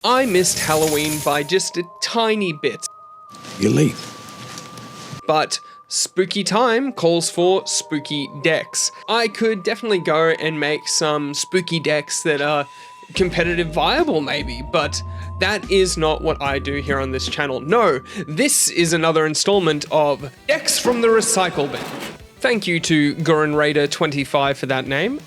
I missed Halloween by just a tiny bit. You're late. But spooky time calls for spooky decks. I could definitely go and make some spooky decks that are competitive viable maybe, but that is not what I do here on this channel. No, this is another installment of Decks from the Recycle Bin. Thank you to Gurren Raider 25 for that name.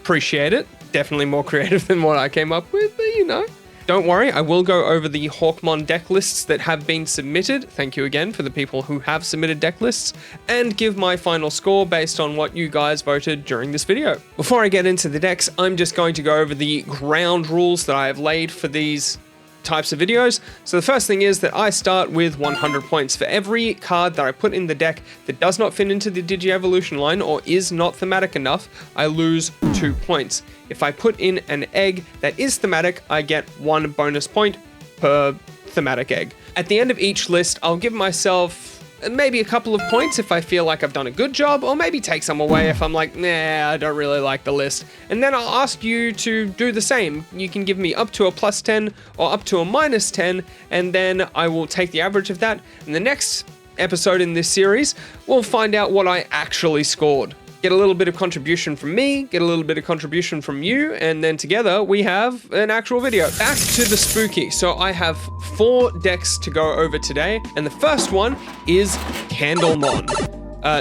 Appreciate it. Definitely more creative than what I came up with, but you know. Don't worry, I will go over the Hawkmon deck lists that have been submitted. Thank you again for the people who have submitted deck lists, and give my final score based on what you guys voted during this video. Before I get into the decks, I'm just going to go over the ground rules that I have laid for these types of videos. So the first thing is that I start with 100 points. For every card that I put in the deck that does not fit into the Digi-Evolution line or is not thematic enough, I lose 2 points. If I put in an egg that is thematic, I get 1 bonus point per thematic egg. At the end of each list, I'll give myself maybe a couple of points if I feel like I've done a good job, or maybe take some away if I'm like, nah, I don't really like the list. And then I'll ask you to do the same. You can give me up to a plus 10 or up to a minus 10, and then I will take the average of that. In the next episode in this series, we'll find out what I actually scored. Get a little bit of contribution from me, get a little bit of contribution from you, and then together we have an actual video. Back to the spooky. So I have 4 decks to go over today, and the first one is Candlemon.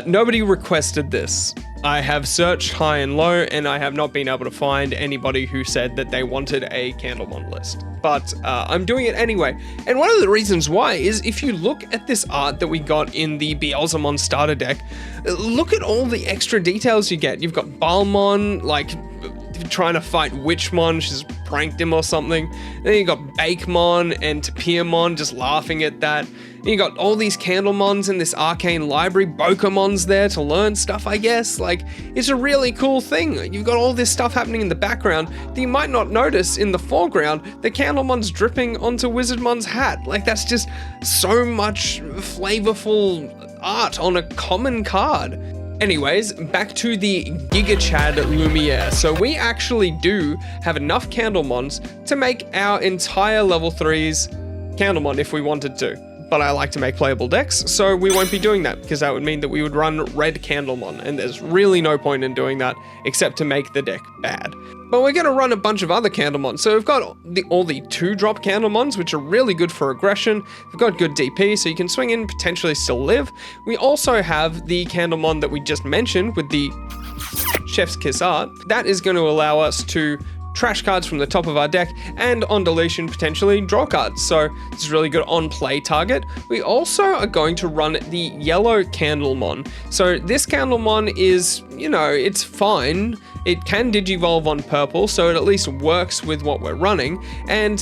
Nobody requested this. I have searched high and low, and I have not been able to find anybody who said that they wanted a Candlemon list. But I'm doing it anyway. And one of the reasons why is if you look at this art that we got in the Beelzemon starter deck, look at all the extra details you get. You've got Balmon, like, trying to fight Witchmon, she's pranked him or something. Then you got Bakemon and Tapirmon just laughing at that. And you got all these Candlemons in this arcane library. Bokemon's there to learn stuff, I guess. Like, it's a really cool thing. You've got all this stuff happening in the background that you might not notice in the foreground. The Candlemon's dripping onto Wizardmon's hat. Like, that's just so much flavorful art on a common card. Anyways, back to the Gigachad Lumiere. So we actually do have enough Candlemons to make our entire level 3's Candlemon if we wanted to. But I like to make playable decks, so we won't be doing that, because that would mean that we would run red Candlemon, and there's really no point in doing that except to make the deck bad. But we're going to run a bunch of other Candlemons. So we've got all the 2-drop Candlemons, which are really good for aggression. We've got good DP, so you can swing in, potentially still live. We also have the Candlemon that we just mentioned with the Chef's Kiss art. That is going to allow us to trash cards from the top of our deck, and on deletion potentially draw cards. So this is really good on play target. We also are going to run the yellow Candlemon. So this Candlemon is, you know, it's fine. It can digivolve on purple, so it at least works with what we're running. And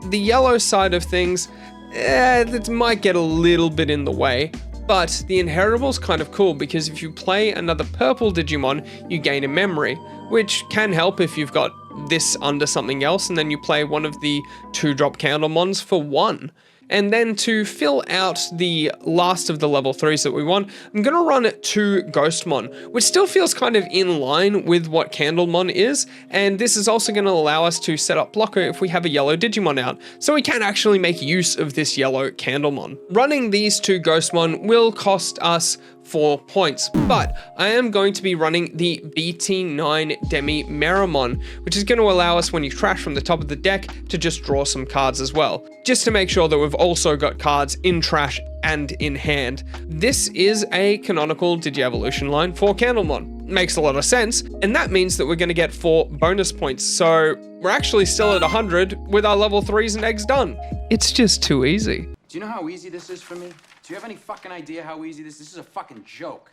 the yellow side of things, that might get a little bit in the way. But the Inheritable's kind of cool, because if you play another purple Digimon, you gain a memory, which can help if you've got this under something else, and then you play one of the 2-drop Candlemons for 1. And then to fill out the last of the level 3s that we want, I'm going to run 2 Ghostmon, which still feels kind of in line with what Candlemon is, and this is also going to allow us to set up blocker if we have a yellow Digimon out, so we can actually make use of this yellow Candlemon. Running these 2 Ghostmon will cost us 4 points, but I am going to be running the BT9 Demi Meramon, which is going to allow us, when you trash from the top of the deck, to just draw some cards as well, just to make sure that we've also got cards in trash and in hand. This is a canonical Digi-Evolution line for Candlemon. Makes a lot of sense, and that means that we're going to get 4 bonus points, so we're actually still at 100 with our level 3s and eggs done. It's just too easy. Do you know how easy this is for me? Do you have any fucking idea how easy this is? This is a fucking joke.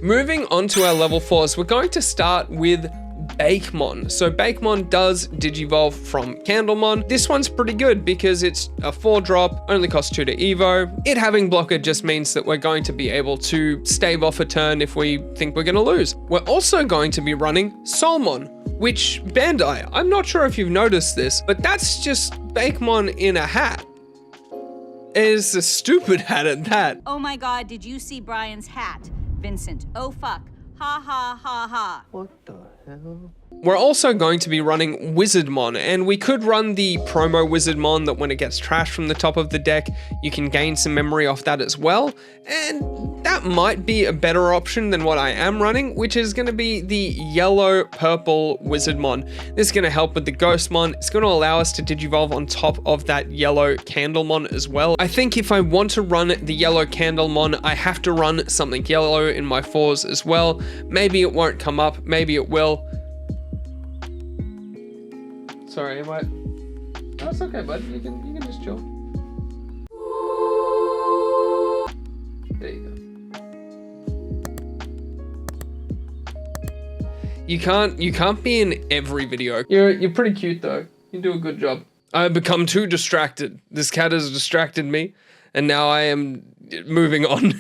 Moving on to our level 4s, we're going to start with Bakemon. So Bakemon does digivolve from Candlemon. This one's pretty good because it's a 4-drop, only costs 2 to Evo. It having blocker just means that we're going to be able to stave off a turn if we think we're going to lose. We're also going to be running Soulmon, which, Bandai, I'm not sure if you've noticed this, but that's just Bakemon in a hat. It's a stupid hat at that. Oh my god, did you see Brian's hat? Vincent, oh fuck. Ha ha ha ha. What the hell? We're also going to be running Wizardmon, and we could run the promo Wizardmon that when it gets trashed from the top of the deck, you can gain some memory off that as well, and that might be a better option than what I am running, which is going to be the yellow-purple Wizardmon. This is going to help with the Ghostmon. It's going to allow us to digivolve on top of that yellow Candlemon as well. I think if I want to run the yellow Candlemon, I have to run something yellow in my 4s as well. Maybe it won't come up, maybe it will. Sorry, am I? No, it's okay, bud. You can just chill. There you go. You can't be in every video. You're pretty cute though. You do a good job. I've become too distracted. This cat has distracted me, and now I am moving on.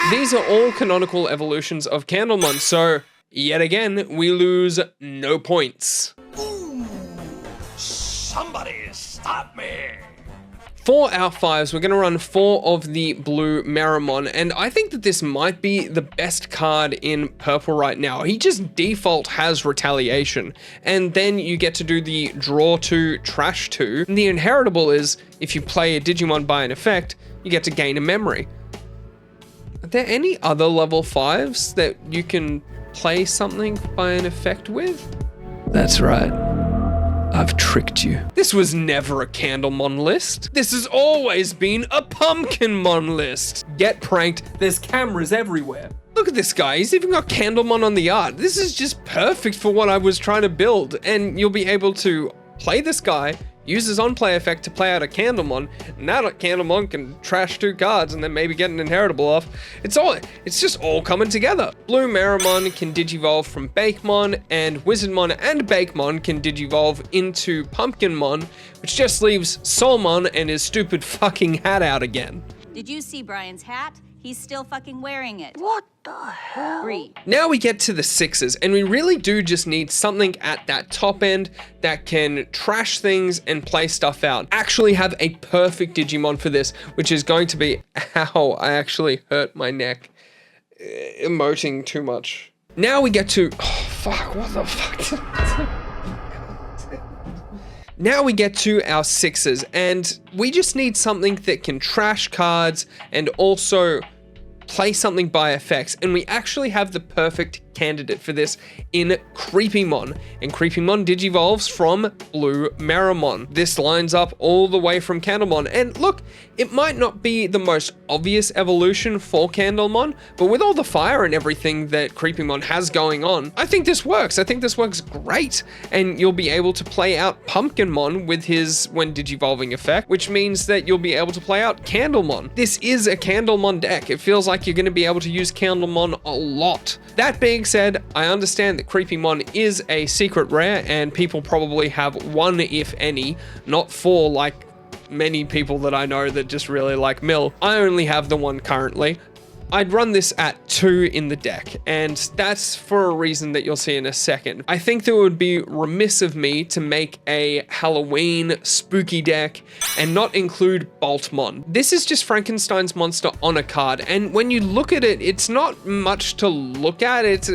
These are all canonical evolutions of Candlemon, so yet again we lose no points. Somebody stop me! For our 5s, we're going to run 4 of the blue Mamusmon, and I think that this might be the best card in purple right now. He just default has retaliation, and then you get to do the draw 2, trash 2. And the inheritable is, if you play a Digimon by an effect, you get to gain a memory. Are there any other level 5s that you can play something by an effect with? That's right. I've tricked you. This was never a Candlemon list. This has always been a Pumpkinmon list. Get pranked, there's cameras everywhere. Look at this guy, he's even got Candlemon on the art. This is just perfect for what I was trying to build, and you'll be able to play this guy, use his on-play effect to play out a Candlemon, and that Candlemon can trash 2 cards and then maybe get an inheritable off. It's just all coming together. Blue Mamusmon can digivolve from Bakemon, and Wizardmon and Bakemon can digivolve into Pumpkinmon, which just leaves Soulmon and his stupid fucking hat out again. Did you see Brian's hat? He's still fucking wearing it. What the hell? Read. Now we get to the 6s, and we really do just need something at that top end that can trash things and play stuff out. Actually have a perfect Digimon for this, which is going to be, ow, I actually hurt my neck. Emoting too much. Now we get to, oh fuck, what the fuck? Now we get to our 6s, and we just need something that can trash cards and also play something by effects, and we actually have the perfect candidate for this in Creepymon, and Creepymon digivolves from Blue Mamusmon. This lines up all the way from Candlemon, and look, it might not be the most obvious evolution for Candlemon, but with all the fire and everything that Creepymon has going on, I think this works. I think this works great, and you'll be able to play out Pumpkinmon with his when digivolving effect, which means that you'll be able to play out Candlemon. This is a Candlemon deck. It feels like you're going to be able to use Candlemon a lot. That being said, I understand that Creepymon is a secret rare, and people probably have 1, if any, not 4 like many people that I know that just really like Mill. I only have the 1 currently. I'd run this at 2 in the deck, and that's for a reason that you'll see in a second. I think that it would be remiss of me to make a Halloween spooky deck and not include Boltmon. This is just Frankenstein's monster on a card, and when you look at it, it's not much to look at. It's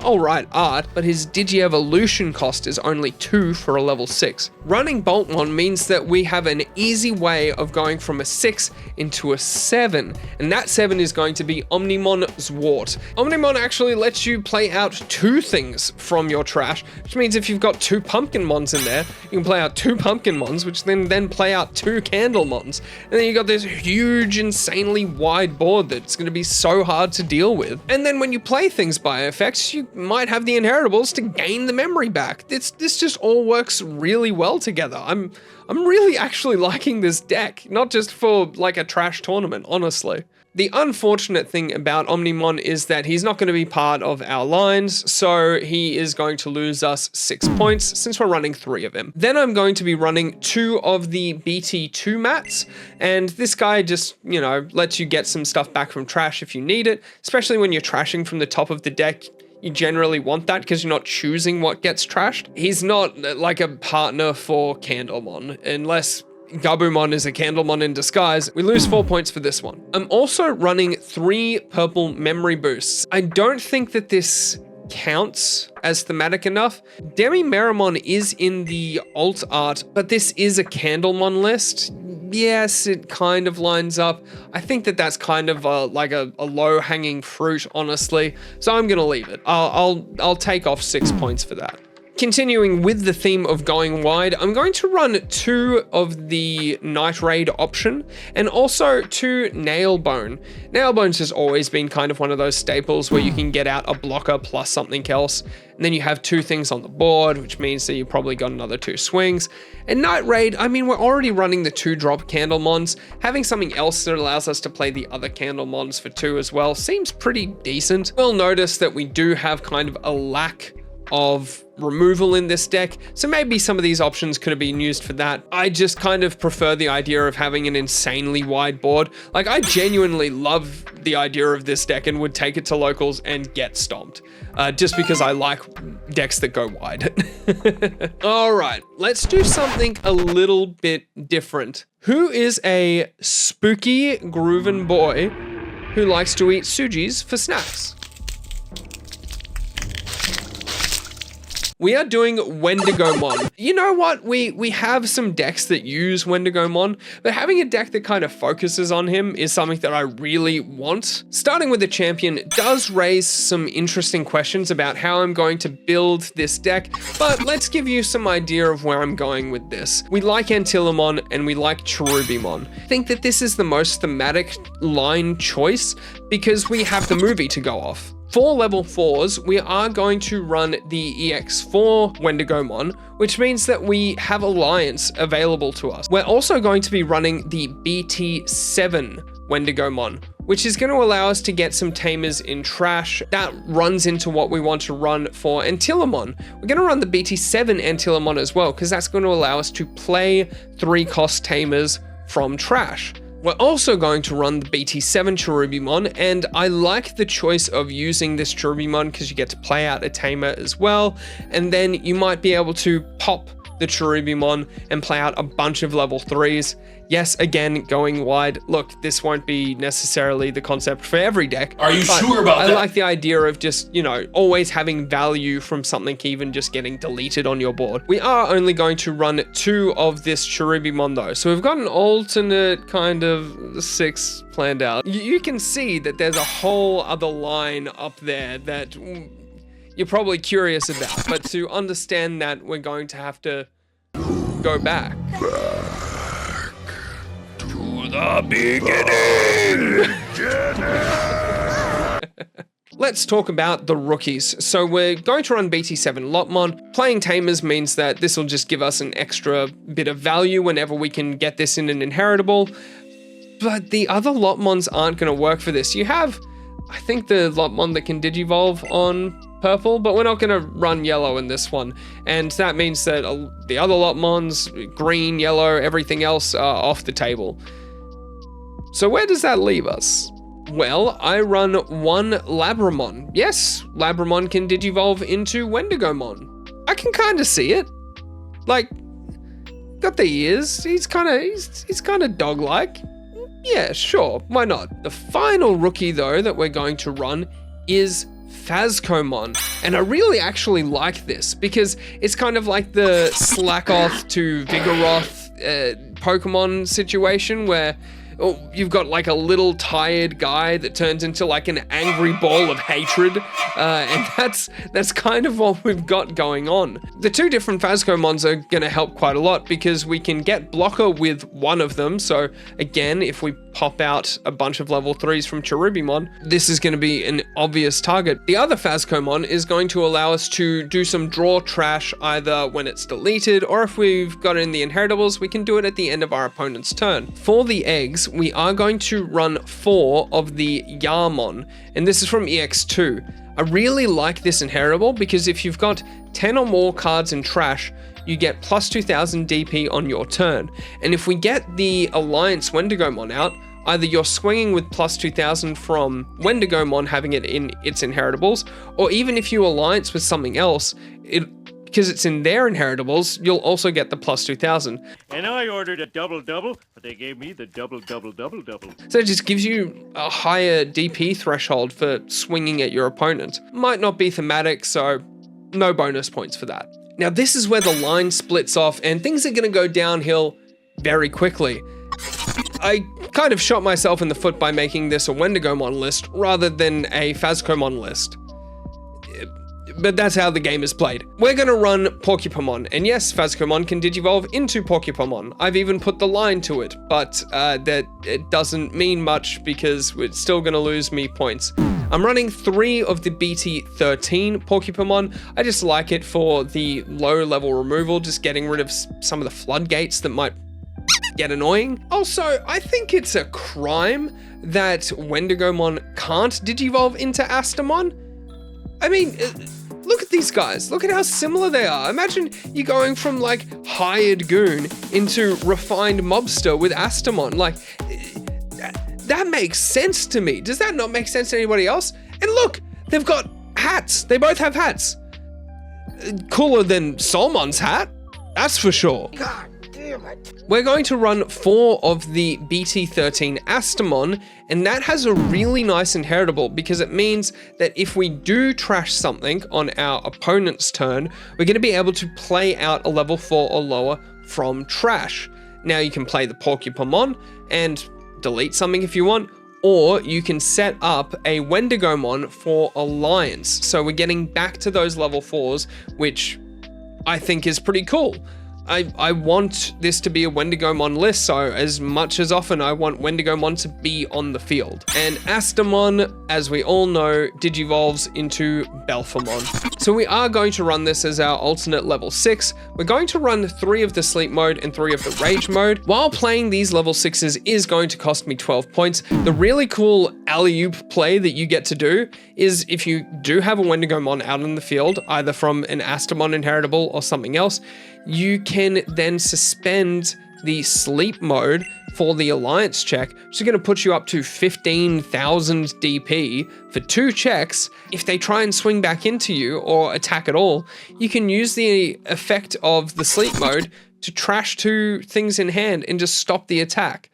alright art, but his Digi-Evolution cost is only 2 for a level 6. Running Boltmon means that we have an easy way of going from a 6 into a 7, and that 7 is going to be Omnimon Zwart. Omnimon actually lets you play out 2 things from your trash, which means if you've got 2 Pumpkinmons in there, you can play out 2 Pumpkinmons, which then play out 2 Candlemons. And then you got this huge, insanely wide board that's going to be so hard to deal with. And then when you play things by effects, you might have the inheritables to gain the memory back. This just all works really well together. I'm really actually liking this deck, not just for like a trash tournament, honestly. The unfortunate thing about Omnimon is that he's not going to be part of our lines, so he is going to lose us 6 points since we're running 3 of him. Then I'm going to be running 2 of the BT2 mats, and this guy just, you know, lets you get some stuff back from trash if you need it, especially when you're trashing from the top of the deck. You generally want that because you're not choosing what gets trashed. He's not like a partner for Candlemon, unless Gabumon is a Candlemon in disguise. We lose 4 points for this one. I'm also running 3 purple memory boosts. I don't think that this counts as thematic enough. Demi-Meramon is in the alt art, but this is a Candlemon list. Yes, it kind of lines up. I think that that's kind of like a low-hanging fruit, honestly. So I'm gonna leave it. I'll take off 6 points for that. Continuing with the theme of going wide, I'm going to run 2 of the Night Raid option and also 2 Nailbone. Nailbone's has always been kind of one of those staples where you can get out a blocker plus something else, and then you have 2 things on the board, which means that you've probably got another 2 swings. And Night Raid, I mean, we're already running the 2-drop Candlemons. Having something else that allows us to play the other Candlemons for 2 as well seems pretty decent. We'll notice that we do have kind of a lack of removal in this deck, so maybe some of these options could have been used for that. I just kind of prefer the idea of having an insanely wide board. Like, I genuinely love the idea of this deck and would take it to locals and get stomped, just because I like decks that go wide. All right, let's do something a little bit different. Who is a spooky groovin' boy who likes to eat sujis for snacks? We are doing Wendigomon. You know what? We have some decks that use Wendigomon, but having a deck that kind of focuses on him is something that I really want. Starting with the champion does raise some interesting questions about how I'm going to build this deck, but let's give you some idea of where I'm going with this. We like Antilamon and we like Cherubimon. I think that this is the most thematic line choice because we have the movie to go off. For level 4s, we are going to run the EX4 Wendigomon, which means that we have Alliance available to us. We're also going to be running the BT7 Wendigomon, which is going to allow us to get some tamers in trash. That runs into what we want to run for Antilamon. We're going to run the BT7 Antilamon as well, because that's going to allow us to play 3-cost tamers from trash. We're also going to run the BT7 Cherubimon, and I like the choice of using this Cherubimon because you get to play out a tamer as well, and then you might be able to pop the Cherubimon and play out a bunch of level 3s. Yes, again, going wide. Look, this won't be necessarily the concept for every deck. Are you sure about that? I like the idea of just, you know, always having value from something even just getting deleted on your board. We are only going to run 2 of this Cherubimon though. So we've got an alternate kind of 6 planned out. You can see that there's a whole other line up there that you're probably curious about. But to understand that, we're going to have to go back. The beginning. Let's talk about the rookies. So we're going to run BT7 Lotmon. Playing Tamers means that this will just give us an extra bit of value whenever we can get this in an inheritable. But the other Lotmons aren't going to work for this. You have, I think, the Lotmon that can Digivolve on purple, but we're not going to run yellow in this one. And that means that the other Lotmons, green, yellow, everything else are off the table. So where does that leave us? Well, I run 1 Labramon. Yes, Labramon can Digivolve into Wendigomon. I can kind of see it. Like, got the ears. He's kind of dog-like. Yeah, sure, why not? The final rookie though that we're going to run is Phascomon, and I really actually like this because it's kind of like the Slackoth to Vigoroth Pokemon situation where you've got like a little tired guy that turns into like an angry ball of hatred, and that's kind of what we've got going on. The 2 different Phascomons are going to help quite a lot because we can get blocker with one of them. So again, if we pop out a bunch of level 3s from Cherubimon, this is going to be an obvious target. The other Phascomon is going to allow us to do some draw trash either when it's deleted, or if we've got it in the inheritables, we can do it at the end of our opponent's turn. For the eggs, we are going to run 4 of the Yarmon, and this is from EX2. I really like this inheritable because if you've got 10 or more cards in trash, you get plus 2000 DP on your turn. And if we get the Alliance Wendigomon out, either you're swinging with plus 2000 from Wendigomon having it in its inheritables, or even if you alliance with something else, it because it's in their inheritables, you'll also get the plus 2000. And I ordered a double-double, but they gave me the double-double-double-double. So it just gives you a higher DP threshold for swinging at your opponent. Might not be thematic, so no bonus points for that. Now this is where the line splits off and things are gonna go downhill very quickly. I kind of shot myself in the foot by making this a Wendigomon list rather than a Phascomon list. But that's how the game is played. We're gonna run Porcupamon, and yes, Phascomon can digivolve into Porcupamon. I've even put the line to it, but that it doesn't mean much because it's still gonna lose me points. I'm running 3 of the BT13 Porcupamon. I just like it for the low level removal, just getting rid of some of the floodgates that might get annoying. Also, I think it's a crime that Wendigomon can't digivolve into Astamon. I mean, look at these guys. Look at how similar they are. Imagine you going from like hired goon into refined mobster with Astamon. Like, that makes sense to me. Does that not make sense to anybody else? And look, they've got hats. They both have hats. Cooler than Solmon's hat, that's for sure. God damn it. We're going to run 4 of the BT13 Astamon, and that has a really nice inheritable because it means that if we do trash something on our opponent's turn, we're going to be able to play out a level 4 or lower from trash. Now you can play the Porcupamon and delete something if you want, or you can set up a Wendigomon for Alliance. So we're getting back to those level 4s, which I think is pretty cool. I want this to be a Wendigomon list, so as much as often I want Wendigomon to be on the field. And Astamon, as we all know, digivolves into Belphemon. So we are going to run this as our alternate level 6. We're going to run 3 of the sleep mode and 3 of the rage mode. While playing these level 6s is going to cost me 12 points, the really cool alley-oop play that you get to do is if you do have a Wendigomon out in the field, either from an Astamon inheritable or something else, you can then suspend the sleep mode for the alliance check, which is going to put you up to 15,000 DP for 2 checks. If they try and swing back into you or attack at all, you can use the effect of the sleep mode to trash 2 things in hand and just stop the attack,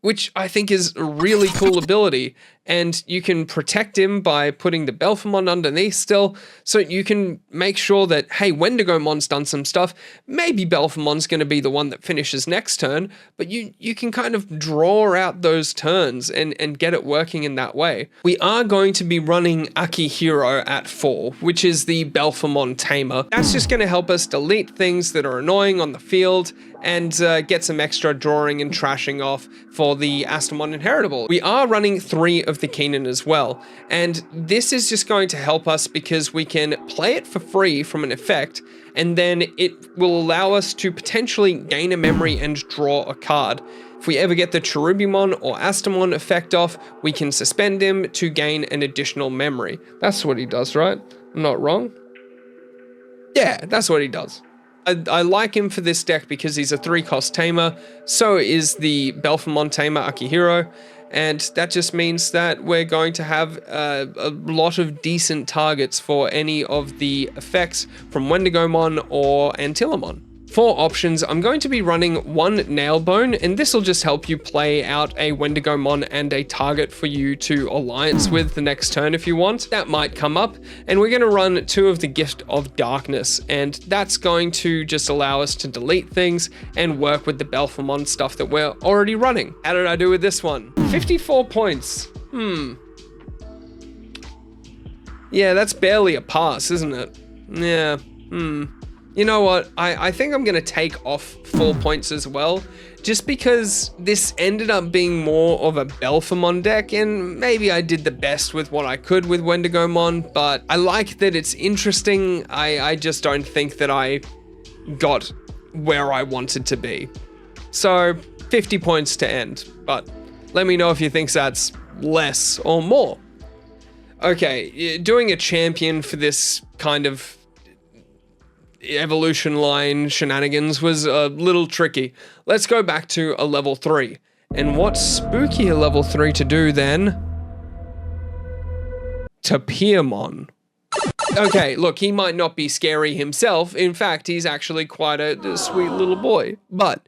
which I think is a really cool ability. And you can protect him by putting the Belphemon underneath still, so you can make sure that, hey, Wendigomon's done some stuff, maybe Belphemon's going to be the one that finishes next turn, but you can kind of draw out those turns and get it working in that way. We are going to be running Akihiro at 4, which is the Belphemon Tamer. That's just going to help us delete things that are annoying on the field and get some extra drawing and trashing off for the Astamon inheritable. We are running 3 of the Keenan as well, and this is just going to help us because we can play it for free from an effect, and then it will allow us to potentially gain a memory and draw a card. If we ever get the Cherubimon or Astamon effect off, we can suspend him to gain an additional memory. That's what he does, right? I'm not wrong? Yeah, that's what he does. I like him for this deck because he's a 3-cost Tamer, so is the Belphemon Tamer Akihiro, and that just means that we're going to have a lot of decent targets for any of the effects from Wendigomon or Antilamon. For options, I'm going to be running 1 Nailbone, and this will just help you play out a Wendigomon and a target for you to alliance with the next turn if you want. That might come up. And we're going to run 2 of the Gift of Darkness, and that's going to just allow us to delete things and work with the Belphemon stuff that we're already running. How did I do with this one? 54 points. Yeah, that's barely a pass, isn't it? Yeah, You know what, I think I'm going to take off 4 points as well, just because this ended up being more of a Belphemon deck, and maybe I did the best with what I could with Wendigomon, but I like that it's interesting. I just don't think that I got where I wanted to be. So 50 points to end, but let me know if you think that's less or more. Okay, doing a champion for this kind of evolution line shenanigans was a little tricky. Let's go back to a level 3. And what's spooky a level 3 to do then? Toppon. Okay, look, he might not be scary himself. In fact, he's actually quite a sweet little boy. But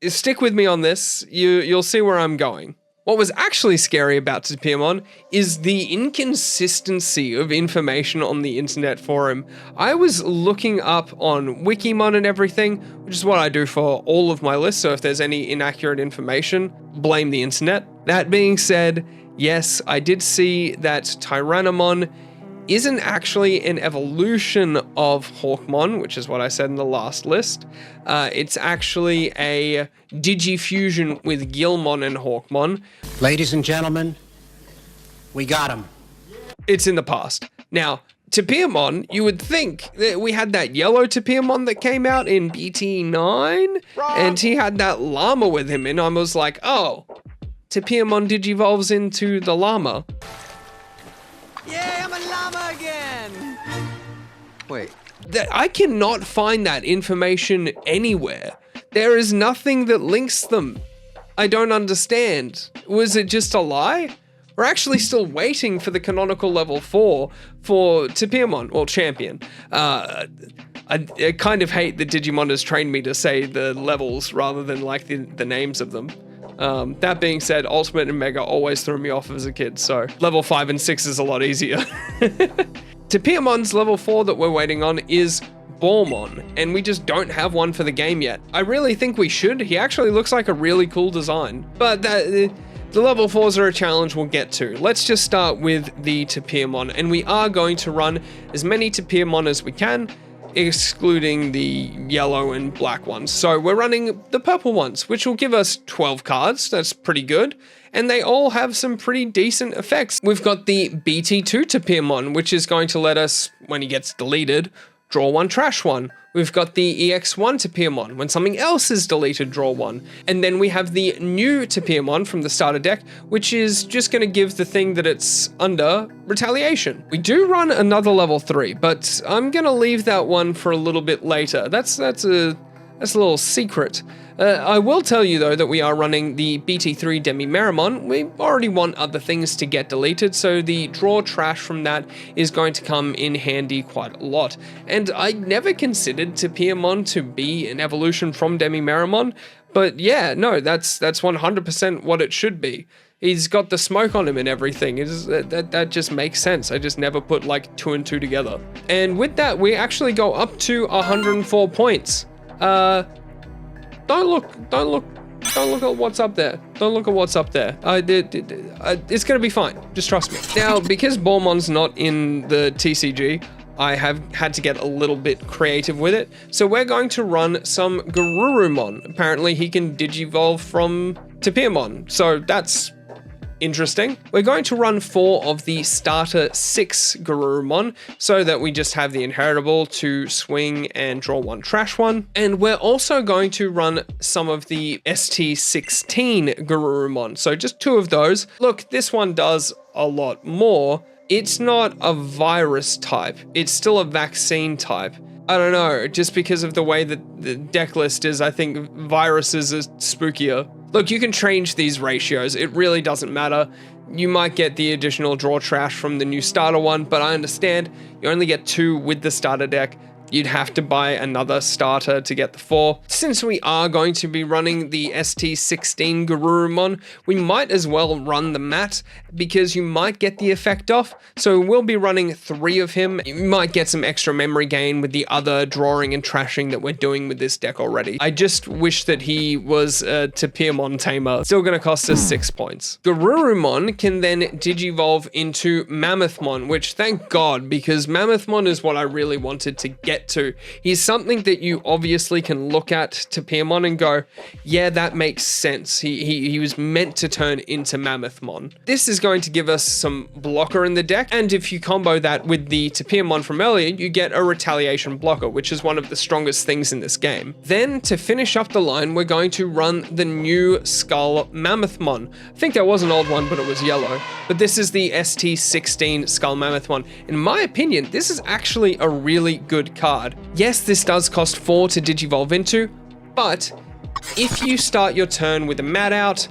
stick with me on this. You'll see where I'm going. What was actually scary about Toppon is the inconsistency of information on the internet for him. I was looking up on Wikimon and everything, which is what I do for all of my lists, so if there's any inaccurate information, blame the internet. That being said, yes, I did see that Tyrannomon isn't actually an evolution of Hawkmon, which is what I said in the last list. It's actually a digifusion with Guilmon and Hawkmon. Ladies and gentlemen, we got him. It's in the past. Now, Toppon, you would think that we had that yellow Toppon that came out in BT9, and he had that llama with him, and I was like, oh, Toppon digivolves into the llama. Yay, I'm a llama again! Wait. I cannot find that information anywhere. There is nothing that links them. I don't understand. Was it just a lie? We're actually still waiting for the canonical level 4 for Toppon, well, champion. I kind of hate that Digimon has trained me to say the levels rather than like the names of them. That being said, Ultimate and Mega always threw me off as a kid, so level 5 and 6 is a lot easier. Toppon's level 4 that we're waiting on is Bormon, and we just don't have one for the game yet. I really think we should. He actually looks like a really cool design, but the level 4s are a challenge we'll get to. Let's just start with the Toppon, and we are going to run as many Toppon as we can, excluding the yellow and black ones. So we're running the purple ones, which will give us 12 cards. That's pretty good. And they all have some pretty decent effects. We've got the BT2 Toppon, which is going to let us, when he gets deleted, draw one, trash one. We've got the EX1 Toppon. When something else is deleted, draw one. And then we have the new Toppon from the starter deck, which is just going to give the thing that it's under retaliation. We do run another level 3, but I'm going to leave that one for a little bit later. That's a little secret. I will tell you though that we are running the BT3 Demi-Meramon. We already want other things to get deleted, so the draw trash from that is going to come in handy quite a lot. And I never considered Toppon to be an evolution from Demi-Meramon, but yeah, no, that's 100% what it should be. He's got the smoke on him and everything. That just makes sense. I just never put like 2 and 2 together. And with that, we actually go up to 104 points. Don't look at what's up there. Don't look at what's up there. It's gonna be fine. Just trust me. Now, because Bormon's not in the TCG, I have had to get a little bit creative with it. So we're going to run some Garurumon. Apparently he can digivolve from Toppon. So that's interesting. We're going to run 4 of the starter 6 Garurumon so that we just have the inheritable to swing and draw one, trash one. And we're also going to run some of the ST16 Garurumon. So just 2 of those. Look, this one does a lot more. It's not a virus type. It's still a vaccine type. I don't know, just because of the way that the deck list is, I think viruses are spookier. Look, you can change these ratios. It really doesn't matter. You might get the additional draw trash from the new starter one, but I understand you only get 2 with the starter deck. You'd have to buy another starter to get the 4. Since we are going to be running the ST16 Garurumon, we might as well run the mat because you might get the effect off. So we'll be running 3 of him. You might get some extra memory gain with the other drawing and trashing that we're doing with this deck already. I just wish that he was a Toppon tamer. Still gonna cost us 6 points. Garurumon can then digivolve into Mamusmon, which thank God, because Mamusmon is what I really wanted to get to. He's something that you obviously can look at Toppon and go, yeah, that makes sense. He was meant to turn into Mamusmon. This is going to give us some blocker in the deck, and if you combo that with the Toppon from earlier, you get a retaliation blocker, which is one of the strongest things in this game. Then to finish up the line, we're going to run the new Skull Mamusmon. I think there was an old one, but it was yellow. But this is the ST16 Skull Mamusmon. In my opinion, this is actually a really good card. Yes, this does cost 4 to digivolve into, but if you start your turn with a mat out,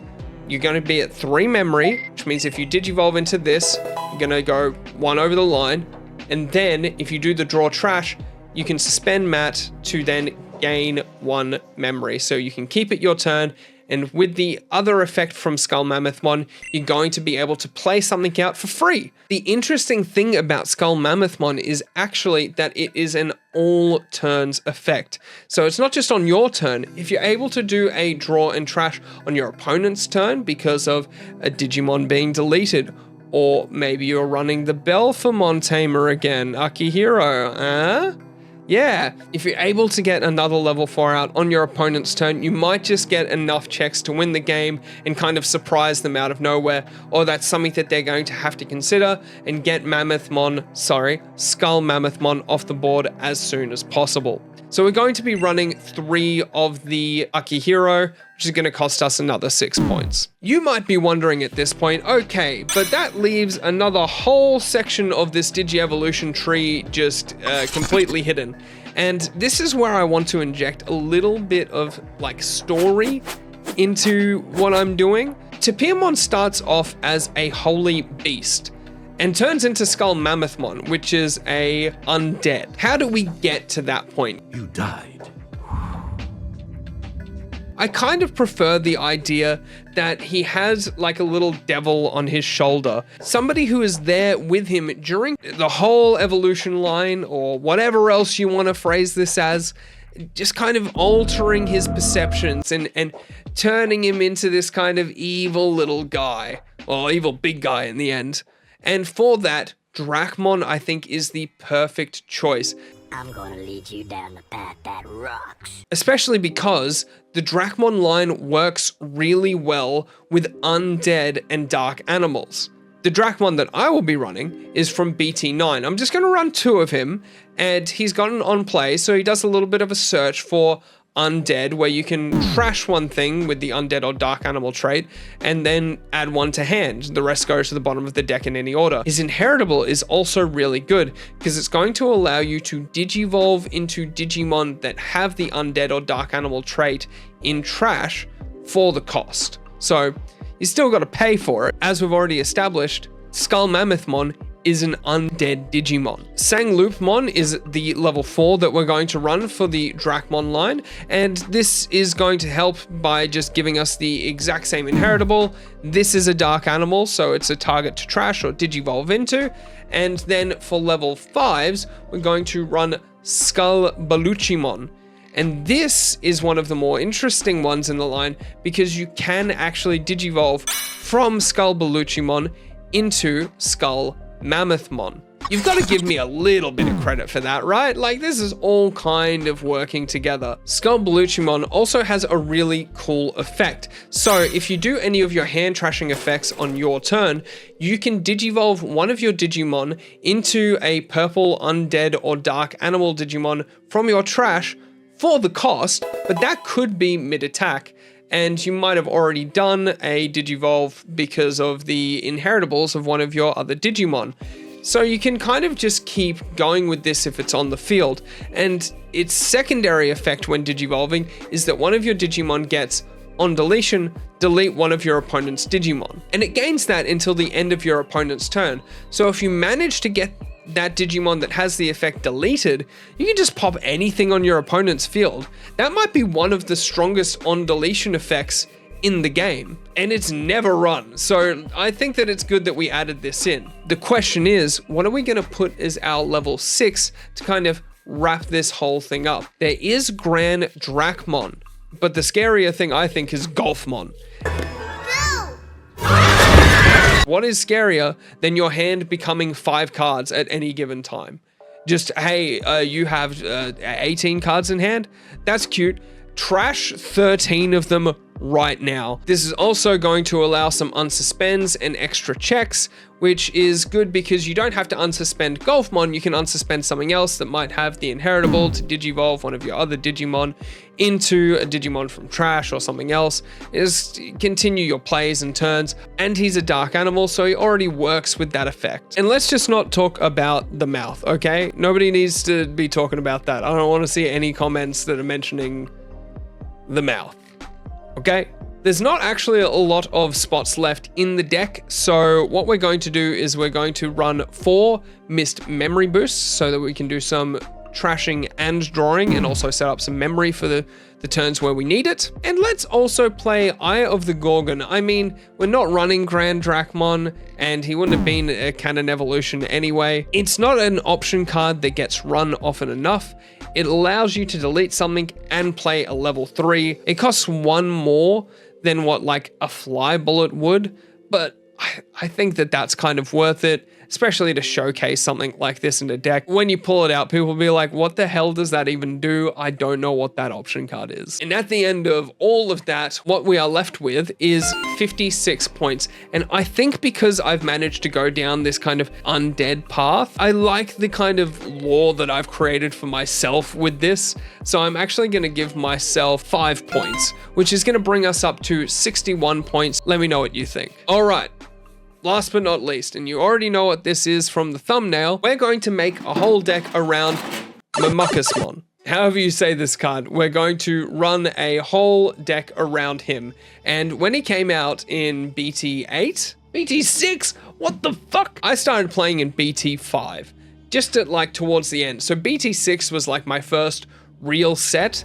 you're going to be at 3 memory, which means if you digivolve into this, you're going to go 1 over the line, And then if you do the draw trash, you can suspend Matt to then gain 1 memory. So you can keep it your turn, and with the other effect from Skull Mammothmon, you're going to be able to play something out for free. The interesting thing about Skull Mammothmon is actually that it is an all turns effect. So it's not just on your turn. If you're able to do a draw and trash on your opponent's turn because of a Digimon being deleted, or maybe you're running the Belphemon Tamer again, Akihiro, Yeah, if you're able to get another level 4 out on your opponent's turn, you might just get enough checks to win the game and kind of surprise them out of nowhere, or that's something that they're going to have to consider and get Skull Mammothmon off the board as soon as possible. So we're going to be running 3 of the Akihiro, which is going to cost us another 6 points. You might be wondering at this point, okay, but that leaves another whole section of this Digi-Evolution tree just completely hidden. And this is where I want to inject a little bit of like story into what I'm doing. Toppon starts off as a holy beast and turns into Skull Mammothmon, which is a undead. How do we get to that point? You died. I kind of prefer the idea that he has like a little devil on his shoulder, somebody who is there with him during the whole evolution line, or whatever else you want to phrase this as, just kind of altering his perceptions and turning him into this kind of evil little guy, or evil big guy in the end. And for that, Dracmon, I think, is the perfect choice. I'm gonna lead you down the path that rocks. Especially because the Dracmon line works really well with undead and dark animals. The Dracmon that I will be running is from BT9. I'm just going to run 2 of him, and he's got an on play, so he does a little bit of a search for undead, where you can trash one thing with the undead or dark animal trait and then add 1 to hand. The rest goes to the bottom of the deck in any order. His inheritable is also really good because it's going to allow you to digivolve into Digimon that have the undead or dark animal trait in trash for the cost. So you still got to pay for it. As we've already established, Skull Mammothmon is an undead Digimon. Sangloopmon is the level 4 that we're going to run for the Dracmon line, and this is going to help by just giving us the exact same inheritable. This is a dark animal, so it's a target to trash or digivolve into. And then for level 5s, we're going to run Skull Baluchimon. And this is one of the more interesting ones in the line because you can actually digivolve from Skull Baluchimon into Skull Mammothmon. You've got to give me a little bit of credit for that, right? Like, this is all kind of working together. Skull Baluchimon also has a really cool effect. So if you do any of your hand trashing effects on your turn, you can digivolve one of your Digimon into a purple undead or dark animal Digimon from your trash for the cost, but that could be mid-attack. And you might have already done a Digivolve because of the inheritables of one of your other Digimon. So you can kind of just keep going with this if it's on the field. And its secondary effect when Digivolving is that one of your Digimon gets, on deletion, delete one of your opponent's Digimon. And it gains that until the end of your opponent's turn. So if you manage to get that Digimon that has the effect deleted, you can just pop anything on your opponent's field. That might be one of the strongest on deletion effects in the game, and it's never run. So I think that it's good that we added this in. The question is, what are we going to put as our level 6 to kind of wrap this whole thing up? There is Gran Dracmon, but the scarier thing I think is Golfmon. What is scarier than your hand becoming 5 cards at any given time? Just, hey, you have 18 cards in hand? That's cute. Trash 13 of them right now. This is also going to allow some unsuspends and extra checks, which is good because you don't have to unsuspend Golfmon. You can unsuspend something else that might have the inheritable to digivolve one of your other Digimon into a Digimon from trash or something else. Is continue your plays and turns. And he's a dark animal, so he already works with that effect. And let's just not talk about the mouth, okay? Nobody needs to be talking about that. I don't want to see any comments that are mentioning the mouth. Okay? There's not actually a lot of spots left in the deck, so what we're going to do is we're going to run 4 missed memory boosts so that we can do some trashing and drawing and also set up some memory for the turns where we need it. And let's also play Eye of the Gorgon. I mean, we're not running Grand Drachmon, and he wouldn't have been a canon evolution anyway. It's not an option card that gets run often enough. It allows you to delete something and play a level 3. It costs 1 more than what like a fly bullet would, but I think that that's kind of worth it, especially to showcase something like this in a deck. When you pull it out, people will be like, what the hell does that even do? I don't know what that option card is. And at the end of all of that, what we are left with is 56 points. And I think because I've managed to go down this kind of undead path, I like the kind of lore that I've created for myself with this. So I'm actually going to give myself 5 points, which is going to bring us up to 61 points. Let me know what you think. All right. Last but not least, and you already know what this is from the thumbnail, we're going to make a whole deck around Mamusmon. However you say this card, we're going to run a whole deck around him. And when he came out in BT8, BT6, what the fuck? I started playing in BT5, just at like towards the end. So BT6 was like my first real set.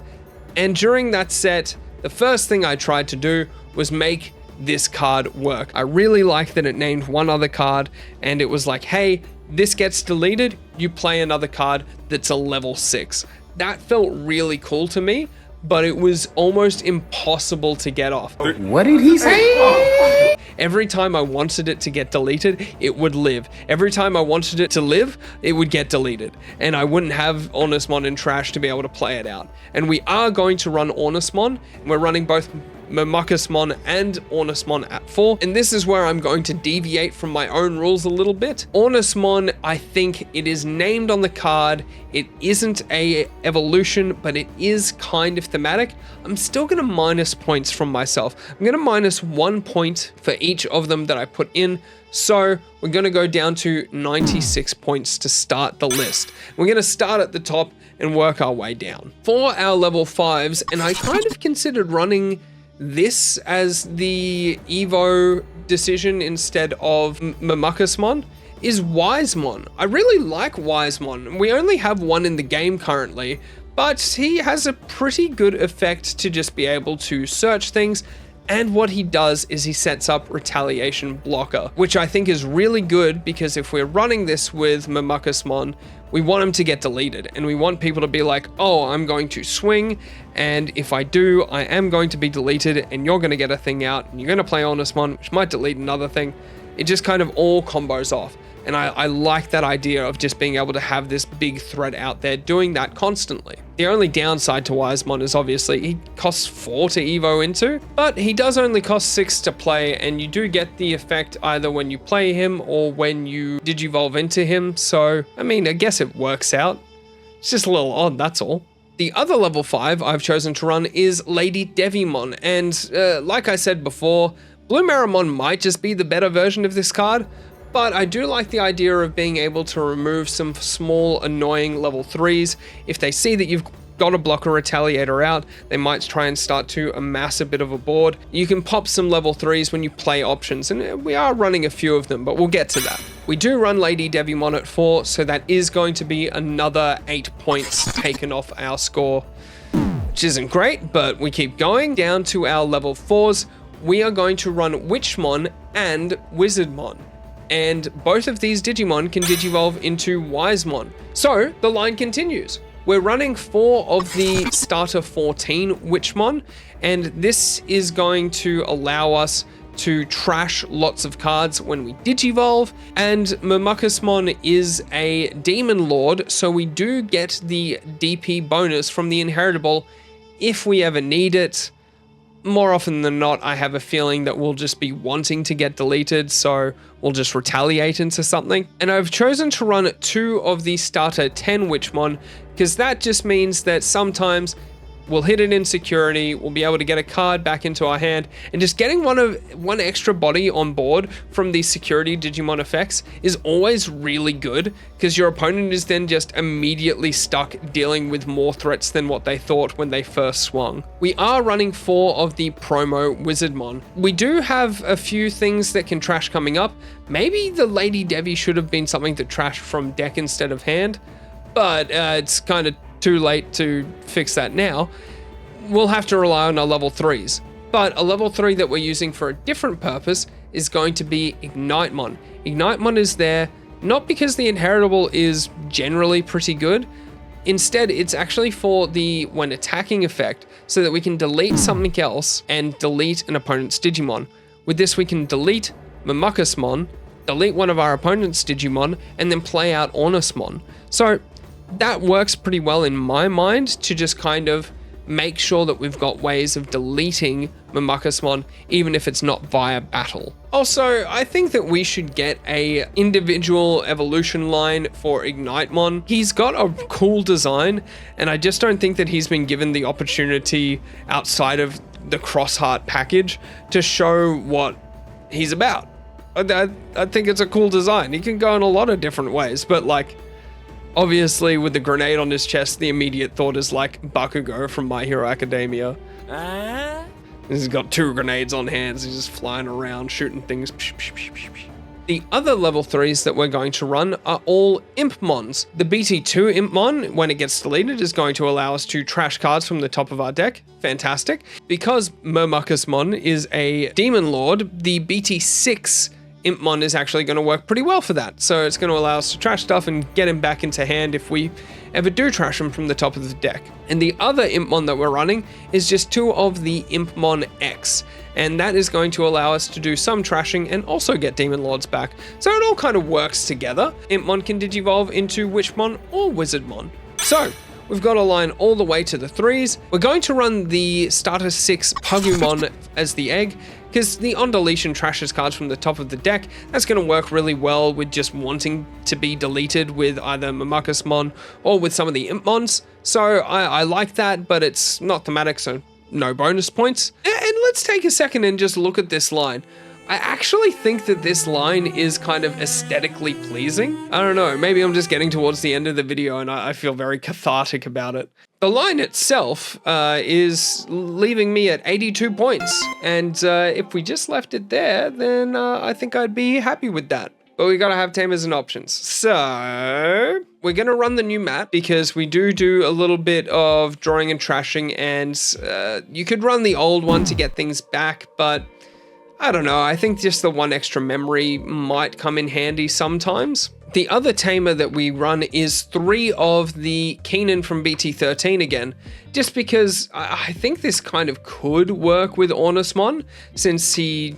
And during that set, the first thing I tried to do was make this card work. I really like that it named one other card and it was like, hey, this gets deleted, you play another card that's a level 6. That felt really cool to me, but it was almost impossible to get off. What did he say? Every time I wanted it to get deleted, it would live. Every time I wanted it to live, it would get deleted. And I wouldn't have Ornusmon and Trash to be able to play it out. And we are going to run Ornusmon. We're running both Mamusmon and Ornusmon at 4. And this is where I'm going to deviate from my own rules a little bit. Ornusmon, I think it is named on the card. It isn't a evolution, but it is kind of thematic. I'm still going to minus points from myself. I'm going to minus 1 point for each of them that I put in. So we're going to go down to 96 points to start the list. We're going to start at the top and work our way down. For our level 5s, and I kind of considered running this as the Evo decision instead of Mamusmon, is Wisemon. I really like Wisemon. We only have one in the game currently, but he has a pretty good effect to just be able to search things. And what he does is he sets up retaliation blocker, which I think is really good because if we're running this with Mamusmon, we want him to get deleted and we want people to be like, oh, I'm going to swing. And if I do, I am going to be deleted and you're going to get a thing out and you're going to play Ornusmon, which might delete another thing. It just kind of all combos off. And I like that idea of just being able to have this big threat out there doing that constantly. The only downside to Wisemon is obviously he costs 4 to Evo into, but he does only cost 6 to play, and you do get the effect either when you play him or when you digivolve into him. So, I mean, I guess it works out. It's just a little odd, that's all. The other level 5 I've chosen to run is Lady Devimon, and like I said before, Blue Maramon might just be the better version of this card, but I do like the idea of being able to remove some small annoying level 3s. If they see that you've got a blocker retaliator out, they might try and start to amass a bit of a board. You can pop some level 3s when you play options, and we are running a few of them, but we'll get to that. We do run Lady Devimon at 4, so that is going to be another 8 points taken off our score, which isn't great, but we keep going. Down to our level 4s, we are going to run Witchmon and Wizardmon. And both of these Digimon can digivolve into Wisemon. So the line continues. We're running 4 of the starter 14 Witchmon, and this is going to allow us to trash lots of cards when we digivolve. And Mamusmon is a Demon Lord, so we do get the DP bonus from the Inheritable if we ever need it. More often than not, I have a feeling that we'll just be wanting to get deleted, so we'll just retaliate into something. And I've chosen to run 2 of the starter 10 Witchmon, because that just means that sometimes We'll hit it in security, we'll be able to get a card back into our hand, and just getting one extra body on board from these security Digimon effects is always really good, because your opponent is then just immediately stuck dealing with more threats than what they thought when they first swung. We are running 4 of the promo Wizardmon. We do have a few things that can trash coming up. Maybe the Lady Devi should have been something that trashed from deck instead of hand, but it's kind of too late to fix that now. We'll have to rely on our level 3s. But a level 3 that we're using for a different purpose is going to be Ignitemon. Ignitemon is there not because the inheritable is generally pretty good. Instead, it's actually for the when attacking effect, so that we can delete something else and delete an opponent's Digimon. With this, we can delete Mamusmon, delete one of our opponent's Digimon, and then play out Ornusmon. So that works pretty well in my mind to just kind of make sure that we've got ways of deleting Mamusmon, even if it's not via battle. Also, I think that we should get a individual evolution line for Ignitemon. He's got a cool design, and I just don't think that he's been given the opportunity outside of the Crossheart package to show what he's about. I think it's a cool design. He can go in a lot of different ways, but like, obviously, with the grenade on his chest, the immediate thought is like Bakugo from My Hero Academia. He's got 2 grenades on hands. He's just flying around, shooting things. The other level 3s that we're going to run are all Impmons. The BT2 Impmon, when it gets deleted, is going to allow us to trash cards from the top of our deck. Fantastic. Because Mamusmon is a Demon Lord, the BT6 Impmon is actually going to work pretty well for that. So it's going to allow us to trash stuff and get him back into hand if we ever do trash him from the top of the deck. And the other Impmon that we're running is just 2 of the Impmon X. And that is going to allow us to do some trashing and also get Demon Lords back. So it all kind of works together. Impmon can digivolve into Witchmon or Wizardmon. So we've got a line all the way to the 3s. We're going to run the starter 6 Pugumon as the egg, because the on deletion trashes cards from the top of the deck. That's going to work really well with just wanting to be deleted with either Mamusmon or with some of the Impmons. So I like that, but it's not thematic, so no bonus points. And let's take a second and just look at this line. I actually think that this line is kind of aesthetically pleasing. I don't know, maybe I'm just getting towards the end of the video and I feel very cathartic about it. The line itself is leaving me at 82 points. And if we just left it there, then I think I'd be happy with that. But we gotta have tamers and options. So we're gonna run the new map because we do a little bit of drawing and trashing, and you could run the old one to get things back, but I don't know, I think just the 1 extra memory might come in handy sometimes. The other tamer that we run is 3 of the Keenan from BT13 again, just because I think this kind of could work with Ornusmon, since he,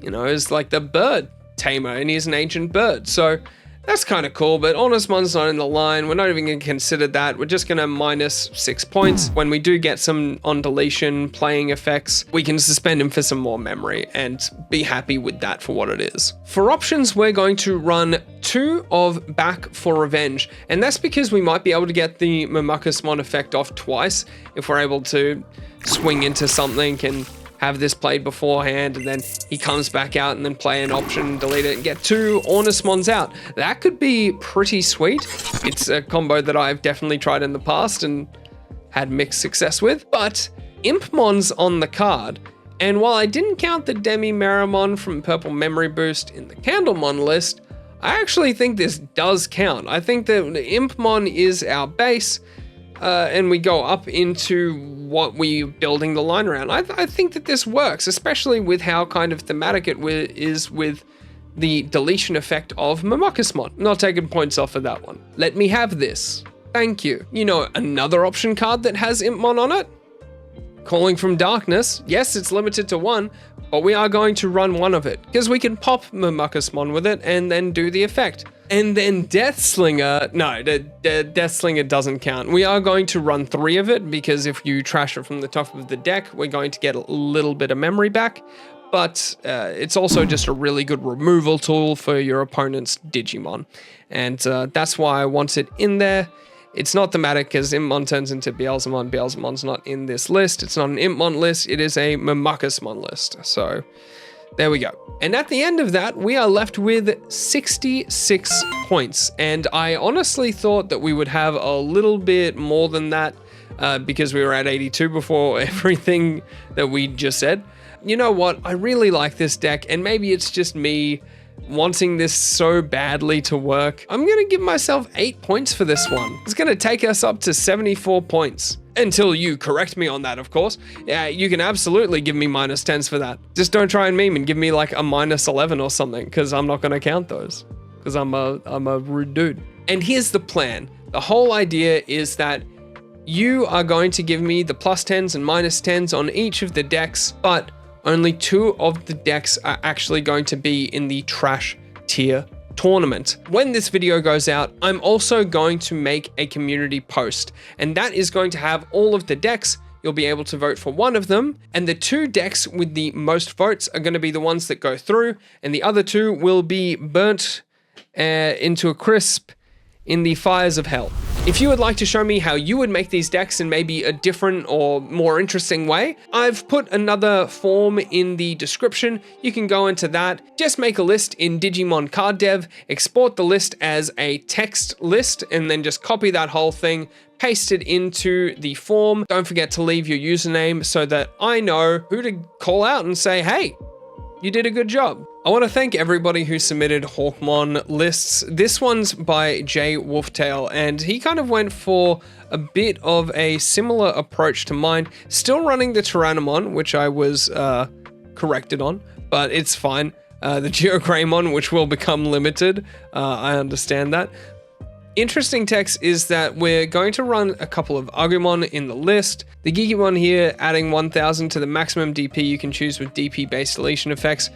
you know, is like the bird tamer and he's an ancient bird. So that's kind of cool, but Ornusmon's not in the line. We're not even going to consider that. We're just going to minus 6 points. When we do get some on deletion playing effects, we can suspend him for some more memory and be happy with that for what it is. For options, we're going to run 2 of Back for Revenge, and that's because we might be able to get the Mamusmon effect off twice if we're able to swing into something and have this played beforehand, and then he comes back out and then play an option, delete it, and get 2 Ornusmons out. That could be pretty sweet. It's a combo that I've definitely tried in the past and had mixed success with, but Impmon's on the card. And while I didn't count the Demi-Meramon from Purple Memory Boost in the Candlemon list, I actually think this does count. I think that Impmon is our base, and we go up into what we're building the line around. I think that this works, especially with how kind of thematic it is with the deletion effect of Mamusmon. Not taking points off of that one. Let me have this. Thank you. You know, another option card that has Impmon on it? Calling from Darkness. Yes, it's limited to 1, but we are going to run 1 of it, because we can pop Mamusmon with it and then do the effect. And then Deathslinger, no, the Deathslinger doesn't count. We are going to run 3 of it, because if you trash it from the top of the deck, we're going to get a little bit of memory back. But it's also just a really good removal tool for your opponent's Digimon. And that's why I want it in there. It's not thematic because Impmon turns into Beelzemon. Beelzemon's not in this list. It's not an Impmon list. It is a Mamusmon list. So there we go. And at the end of that, we are left with 66 points. And I honestly thought that we would have a little bit more than that because we were at 82 before everything that we just said. You know what? I really like this deck, and maybe it's just me wanting this so badly to work. I'm going to give myself 8 points for this one. It's going to take us up to 74 points. Until you correct me on that, of course. Yeah, you can absolutely give me -10s for that. Just don't try and meme and give me like a -11 or something, because I'm not going to count those. Because I'm a rude dude. And here's the plan. The whole idea is that you are going to give me the +10s and -10s on each of the decks, but only 2 of the decks are actually going to be in the trash tier tournament. When this video goes out, I'm also going to make a community post, and that is going to have all of the decks. You'll be able to vote for one of them, and the 2 decks with the most votes are going to be the ones that go through, and the other 2 will be burnt into a crisp in the fires of hell. If you would like to show me how you would make these decks in maybe a different or more interesting way, I've put another form in the description. You can go into that. Just make a list in Digimon Card Dev, export the list as a text list, and then just copy that whole thing, paste it into the form. Don't forget to leave your username so that I know who to call out and say, hey, you did a good job. I want to thank everybody who submitted Hawkmon lists. This one's by Jay Wolftail, and he kind of went for a bit of a similar approach to mine. Still running the Tyrannomon, which I was corrected on, but it's fine. The Geogreymon, which will become limited, I understand that. Interesting text is that we're going to run a couple of Agumon in the list. The Gigimon here, adding 1000 to the maximum DP you can choose with DP-based deletion effects.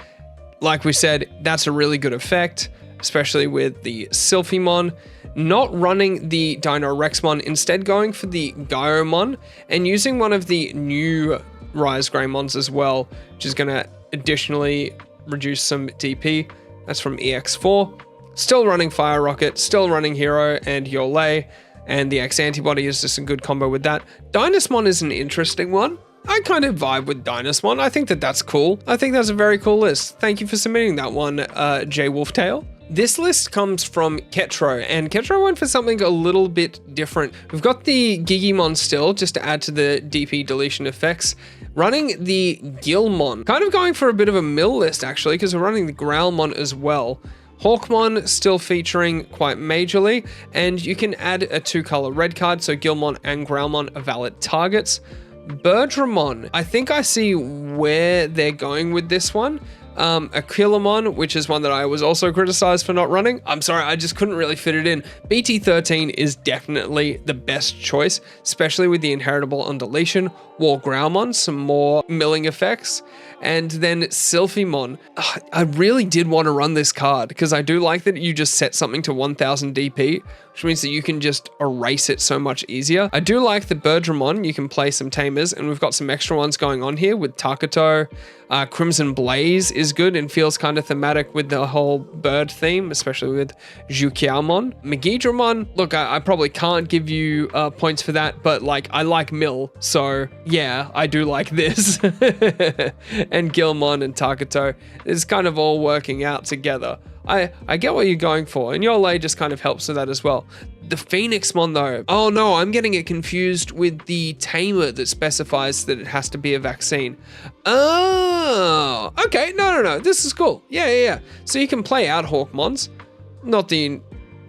Like we said, that's a really good effect, especially with the Sylphimon. Not running the Dino Rexmon, instead going for the Gaiomon and using one of the new Rise Greymons as well, which is going to additionally reduce some DP. That's from EX4. Still running Fire Rocket, still running Hero and Yole, and the X Antibody is just a good combo with that. Dynasmon is an interesting one. I kind of vibe with Dynasmon. I think that that's cool. I think that's a very cool list. Thank you for submitting that one, Jay Wolftail. This list comes from Ketro, and Ketro went for something a little bit different. We've got the Gigimon still, just to add to the DP deletion effects. Running the Gilmon, kind of going for a bit of a mill list actually, because we're running the Growlmon as well. Hawkmon still featuring quite majorly, and you can add a 2-color red card, so Gilmon and Growlmon are valid targets. Birdramon, I think I see where they're going with this one. Aquilamon, which is one that I was also criticized for not running. I'm sorry, I just couldn't really fit it in. BT13 is definitely the best choice, especially with the inheritable on deletion. War Growlmon, some more milling effects. And then Sylphimon. I really did want to run this card because I do like that you just set something to 1000 DP, which means that you can just erase it so much easier. I do like the Birdramon. You can play some tamers, and we've got some extra ones going on here with Takuto. Crimson Blaze is good and feels kind of thematic with the whole bird theme, especially with Jukiamon. Megidramon, look, I probably can't give you points for that, but like I like Mill, so yeah, I do like this. And Gilmon and Takuto is kind of all working out together. I get what you're going for, and Yole just kind of helps with that as well. The Phoenixmon though, oh no, I'm getting it confused with the tamer that specifies that it has to be a vaccine. Oh, okay, no, this is cool. Yeah. So you can play out Hawkmons, not that you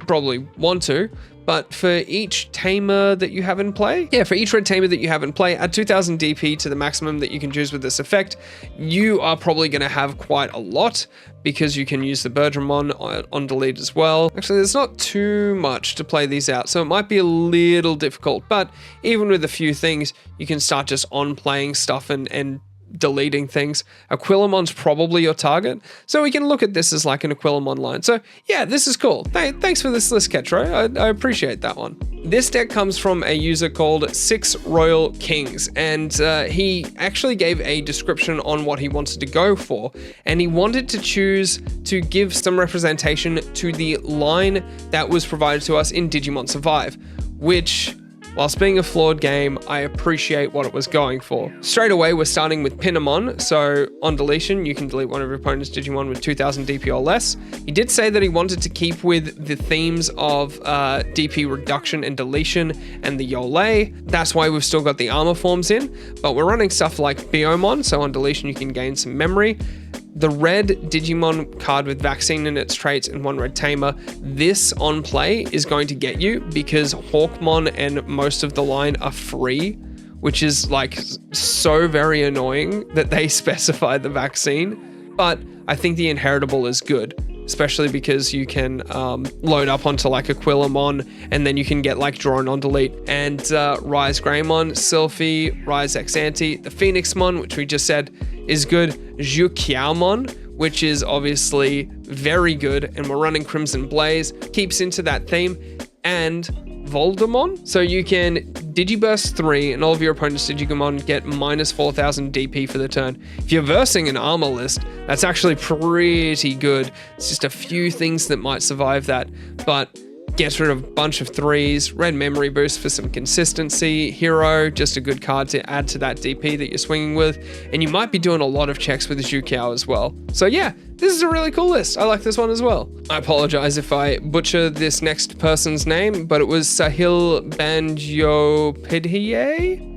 probably want to, but for each tamer that you have in play, for each red tamer that you have in play, add 2000 DP to the maximum that you can choose with this effect. You are probably going to have quite a lot because you can use the Birdramon on delete as well. Actually, there's not too much to play these out, so it might be a little difficult, but even with a few things, you can start just on playing stuff and deleting things. Aquilamon's probably your target, so we can look at this as like an Aquilamon line. So yeah, this is cool. Thanks for this list, Ketro. I appreciate that one. This deck comes from a user called 6 Royal Kings, and he actually gave a description on what he wanted to go for, and he wanted to choose to give some representation to the line that was provided to us in Digimon Survive. which, whilst being a flawed game, I appreciate what it was going for. Straight away, we're starting with Pinnamon, so on deletion, you can delete one of your opponent's Digimon with 2000 DP or less. He did say that he wanted to keep with the themes of DP reduction and deletion and the Yole. That's why we've still got the armor forms in, but we're running stuff like Biomon, so on deletion, you can gain some memory. The red Digimon card with vaccine in its traits and one red tamer, this on play is going to get you because Hawkmon and most of the line are free, which is like so very annoying that they specify the vaccine. But I think the inheritable is good, especially because you can load up onto like Aquilamon and then you can get like Drone on delete. And Rise Greymon, Sylphie, Rise Ex-Ante, the Phoenixmon, which we just said is good, Zhuqiaomon, which is obviously very good, and we're running Crimson Blaze, keeps into that theme, and Voldemon. So you can Digiburst 3 and all of your opponent's Digimon get minus 4000 DP for the turn. If you're versing an armor list, that's actually pretty good. It's just a few things that might survive that, but gets rid of a bunch of 3s, red memory boost for some consistency, hero, just a good card to add to that DP that you're swinging with, and you might be doing a lot of checks with Zhuqiao as well. So yeah, this is a really cool list. I like this one as well. I apologize if I butcher this next person's name, but it was Sahil Bandiopidhiye?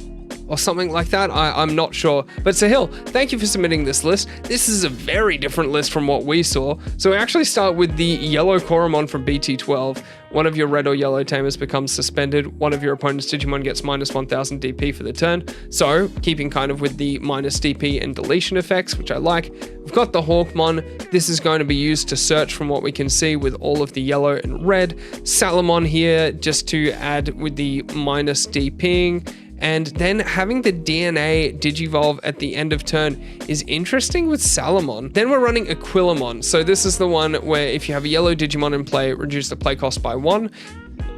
Or something like that, I'm not sure. But Sahil, thank you for submitting this list. This is a very different list from what we saw. So we actually start with the yellow Koromon from BT12. One of your red or yellow tamers becomes suspended. One of your opponent's Digimon gets minus 1000 DP for the turn. So keeping kind of with the minus DP and deletion effects, which I like. We've got the Hawkmon. This is going to be used to search from what we can see with all of the yellow and red. Salamon here, just to add with the minus DPing. And then having the DNA Digivolve at the end of turn is interesting with Salamon. Then we're running Aquilamon. So this is the one where if you have a yellow Digimon in play, reduce the play cost by 1.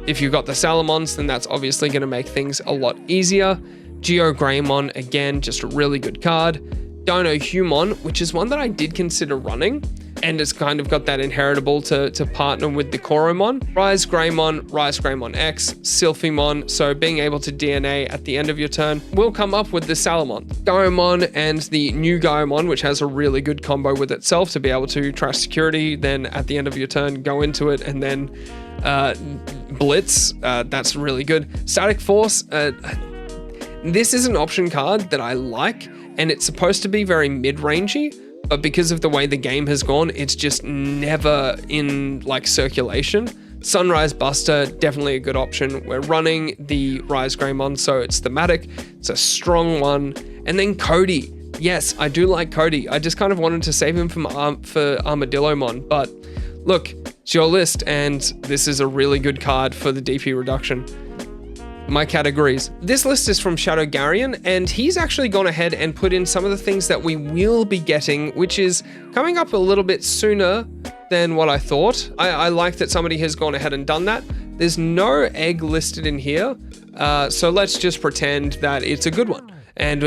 If you've got the Salamons, then that's obviously going to make things a lot easier. Geo Greymon, again, just a really good card. Dino Humon, which is one that I did consider running, and it's kind of got that inheritable to partner with the Koromon. Rise Greymon X, Sylphimon, so being able to DNA at the end of your turn will come up with the Salamon. Gaomon and the new Gaomon, which has a really good combo with itself to be able to trash security, then at the end of your turn, go into it and then Blitz, that's really good. Static Force, this is an option card that I like, and it's supposed to be very mid-rangey, but because of the way the game has gone, it's just never in like circulation. Sunrise Buster, definitely a good option. We're running the Rise Greymon, so it's thematic. It's a strong one. And then Cody. Yes, I do like Cody. I just kind of wanted to save him for Armadillomon, but look, it's your list, and this is a really good card for the DP reduction. My categories. This list is from Shadow Garion, and he's actually gone ahead and put in some of the things that we will be getting, which is coming up a little bit sooner than what I thought. I like that somebody has gone ahead and done that. There's no egg listed in here, so let's just pretend that it's a good one, and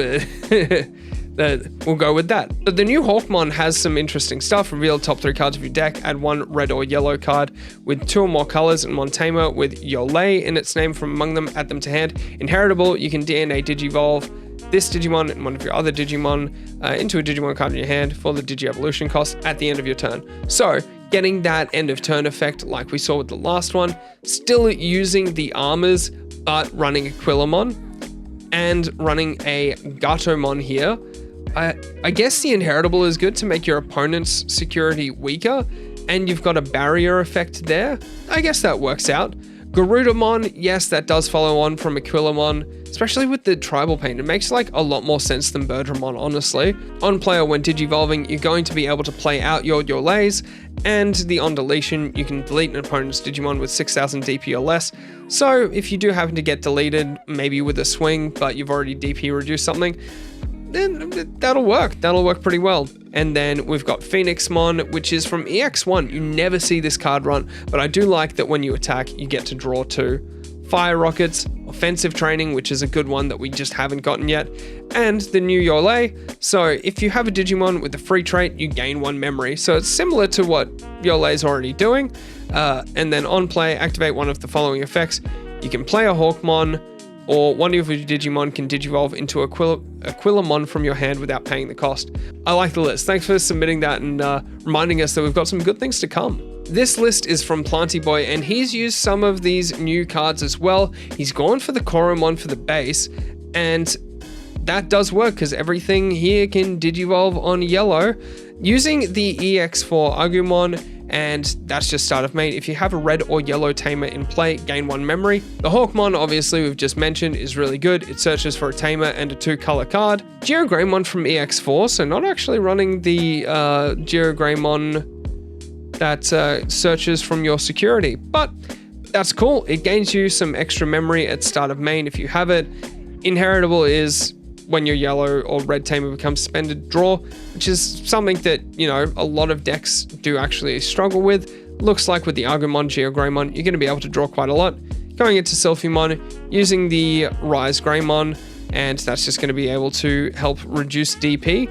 we'll go with that. But the new Hawkmon has some interesting stuff. Reveal top 3 cards of your deck, add 1 red or yellow card with 2 or more colors, and 1 tamer with Yole in its name from among them, add them to hand. Inheritable, you can DNA Digivolve this Digimon and one of your other Digimon into a Digimon card in your hand for the Digi-Evolution cost at the end of your turn. So getting that end of turn effect like we saw with the last one, still using the armors, but running Aquilamon and running a Gatomon here. I guess the inheritable is good to make your opponent's security weaker, and you've got a barrier effect there. I guess that works out. Garudamon, yes, that does follow on from Aquilamon, especially with the tribal paint. It makes like a lot more sense than Birdramon, honestly. On player, when digivolving, you're going to be able to play out your lays, and the on deletion, you can delete an opponent's Digimon with 6000 DP or less. So if you do happen to get deleted, maybe with a swing, but you've already DP reduced something, then that'll work. That'll work pretty well. And then we've got Phoenixmon, which is from EX1. You never see this card run, but I do like that when you attack, you get to draw 2. Fire Rockets, Offensive Training, which is a good one that we just haven't gotten yet, and the new Yole. So if you have a Digimon with a free trait, you gain 1 memory. So it's similar to what Yole is already doing. And then on play, activate one of the following effects. you can play a Hawkmon, or one of your Digimon can Digivolve into a Quillamon from your hand without paying the cost. I like the list. Thanks for submitting that and reminding us that we've got some good things to come. This list is from Planty Boy, and he's used some of these new cards as well. He's gone for the Koromon for the base, and that does work because everything here can Digivolve on yellow using the EX4 Agumon, and that's just start of main. If you have a red or yellow tamer in play, gain 1 memory. The Hawkmon, obviously we've just mentioned, is really good. It searches for a tamer and a 2-color card. Geogreymon from EX4, so not actually running the Geogreymon that searches from your security, but that's cool. It gains you some extra memory at start of main if you have it. Inheritable is when your yellow or red tamer becomes suspended, draw, which is something that, you know, a lot of decks do actually struggle with. Looks like with the Agumon, Geogreymon, you're going to be able to draw quite a lot. Going into Sylphimon, using the Rise Greymon, and that's just going to be able to help reduce DP.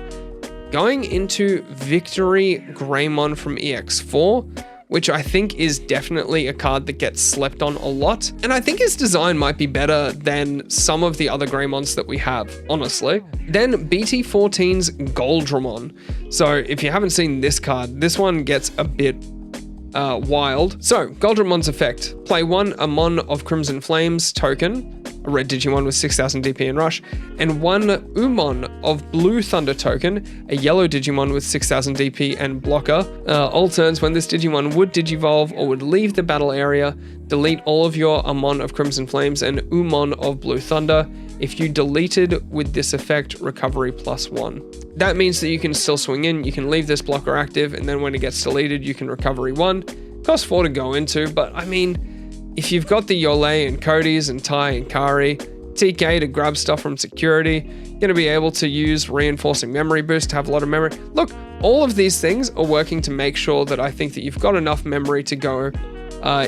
Going into Victory Greymon from EX4, which I think is definitely a card that gets slept on a lot. And I think his design might be better than some of the other Greymons that we have, honestly. Then BT14's Goldramon. So if you haven't seen this card, this one gets a bit wild. So Goldramon's effect, play 1 Amon of Crimson Flames token, a red Digimon with 6000 DP and Rush, and 1 Umon of Blue Thunder token, a yellow Digimon with 6000 DP and blocker. All turns when this Digimon would Digivolve or would leave the battle area, delete all of your Amon of Crimson Flames and Umon of Blue Thunder. If you deleted with this effect, recovery +1. That means that you can still swing in, you can leave this blocker active, and then when it gets deleted, you can recovery 1. Costs 4 to go into, but I mean, if you've got the Yole and Cody's and Tai and Kari, TK to grab stuff from security, you're going to be able to use Reinforcing Memory Boost to have a lot of memory. Look, all of these things are working to make sure that I think that you've got enough memory to go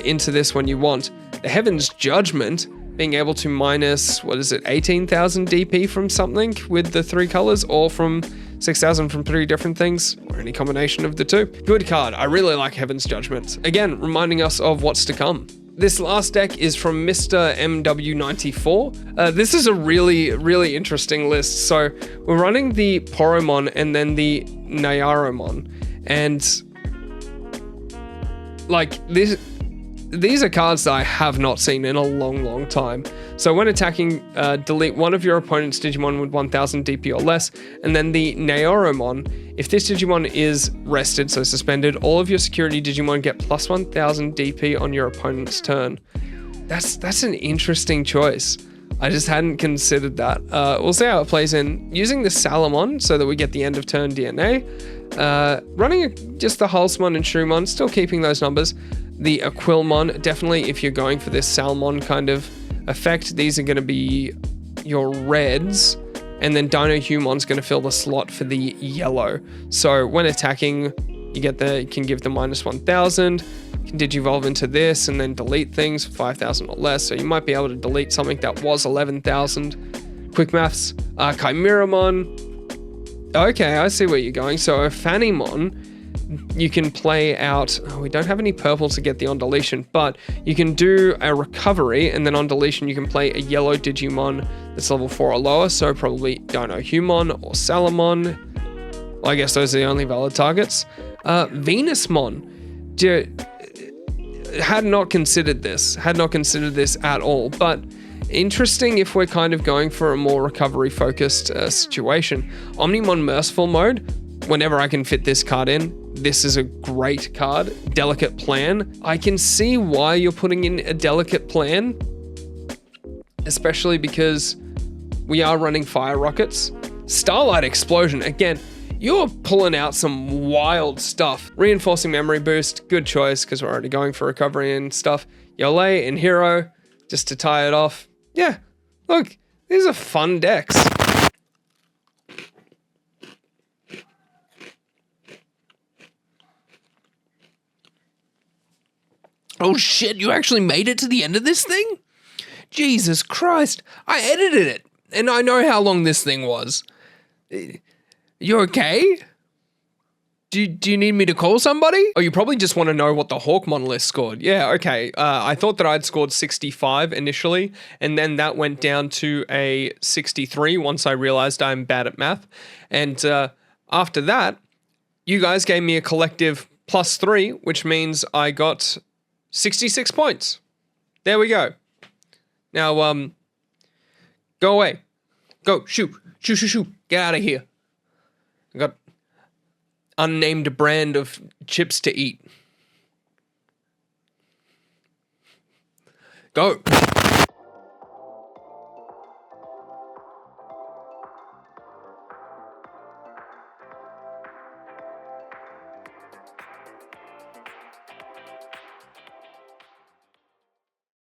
into this when you want. The Heaven's Judgment, being able to minus, 18,000 DP from something with the 3 colors, or from 6,000 from 3 different things, or any combination of the 2. Good card. I really like Heaven's Judgment. Again, reminding us of what's to come. This last deck is from Mr. MW94. This is a really, really interesting list. So we're running the Poromon and then the Nyaromon. And like these are cards that I have not seen in a long, long time. So when attacking, delete one of your opponent's Digimon with 1000 DP or less, and then the Naoromon. If this Digimon is rested, so suspended, all of your security Digimon get plus 1000 DP on your opponent's turn. That's an interesting choice. I just hadn't considered that. We'll see how it plays in. Using the Salamon so that we get the end of turn DNA. Running just the Halsmon and Shrewmon, still keeping those numbers. The Aquilmon, definitely if you're going for this Salmon kind of effect, these are going to be your reds. And then Dino Humon's going to fill the slot for the yellow. So when attacking, you can give the minus 1000, you can Digivolve into this and then delete things for 5,000 or less. So you might be able to delete something that was 11,000. Quick maths. Chimeramon. Okay, I see where you're going. So a Fanimon, you can play out, we don't have any purple to get the on deletion, but you can do a recovery, and then on deletion you can play a yellow Digimon that's level 4 or lower, so probably Dino Humon or Salamon. Well, I guess those are the only valid targets. Venusmon. Had not considered this at all, but interesting if we're kind of going for a more recovery focused situation. Omnimon Merciful Mode, whenever I can fit this card in, this is a great card. Delicate Plan. I can see why you're putting in a Delicate Plan, especially because we are running Fire Rockets. Starlight Explosion, again, you're pulling out some wild stuff. Reinforcing Memory Boost, good choice because we're already going for recovery and stuff. Yole and Hero, just to tie it off. Yeah, look, these are fun decks. Oh shit, you actually made it to the end of this thing? Jesus Christ, I edited it, and I know how long this thing was. You okay? Do you need me to call somebody? Oh, you probably just want to know what the Hawkmon list scored. Yeah, okay. I thought that I'd scored 65 initially, and then that went down to a 63 once I realized I'm bad at math. And after that, you guys gave me a collective +3, which means I got 66 points. There we go. Now, go away. Go, shoot. Shoot. Get out of here. I got unnamed brand of chips to eat. Go.